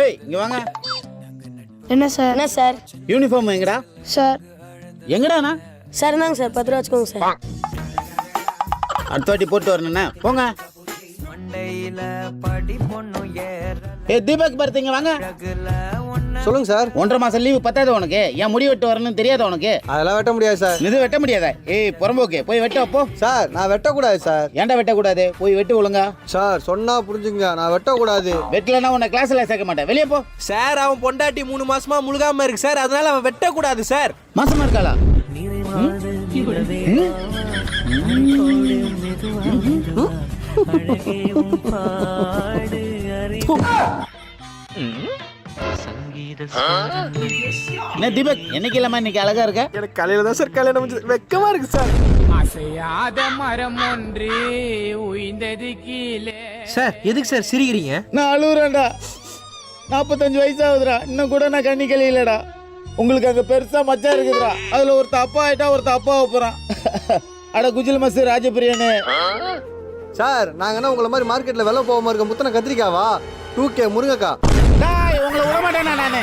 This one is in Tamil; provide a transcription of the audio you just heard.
ஏய் இங்க வாங்க. என்ன சார்? என்ன சார்? யூனிஃபார்ம் எங்கடா? சார் எங்கடாண்ணா? சார் இந்தாங்க சார் 10 ரூபா வச்சுக்கோங்க சார். அடுத்த வாட்டி போட்டு வரணுண்ணா போங்க. தீபக் பார்த்தீங்க வாங்க. சொல்லுங்க சார். 1.5 மாசம் லீவு பத்தாது உனக்கு? ஏன் முடி வெட்டு வரணும்னு தெரியாத உனக்கு? அதெல்லாம் வெட்ட முடியாது சார். இது வெட்ட முடியாதா? ஏய் புறம்போக்கு போய் வெட்ட போ. சார் நான் வெட்டக்கூடாது சார். ஏன்டா வெட்டக்கூடாது? போய் வெட்டு ஒழுங்கா. சார் சொன்னா புரிஞ்சுங்க, நான் வெட்டக்கூடாது. வெட்டலன்னா உன்னை கிளாஸ்ல சேர்க்க மாட்டேன், வெளியே போ. சார் அவன் பொண்டாட்டி 3 மாசமா முழுகாம இருக்கு சார், அதனால அவன் வெட்டக்கூடாது சார். மாசமா இருக்காளா? என்ன தீபக் என்னைக்கு இல்லாம இன்னைக்கு அழகா இருக்க? எனக்கு காலையில தான் சார் கல்யாணம் முடிஞ்சது, வெக்கமா இருக்கு சார். அசையாத மரம் ஒன்று உயிர்ந்தது கீழே. சார் எதுக்கு சார் சிரிக்கிறீங்க? நான் அழுகுறேன்டா. 45 வயசு ஆகுதுடா, இன்னும் கூட நான் கண்ணி கழியலடா. உங்களுக்கு அங்க பெருசா மச்சா இருக்குதுடா. அதுல ஒருத்த அப்பா ஆயிட்டா ஒருத்த அப்பா போறான். அட குஜில் மசு ராஜபிரியனு. சார் நாங்க என்ன உங்களை மாதிரி மார்க்கெட்ல வெள்ள போகாம இருக்க முத்தன கத்திரிக்காவா? 2K முருங்கக்கா. டேய் உங்களை விட மாட்டேனா நானு.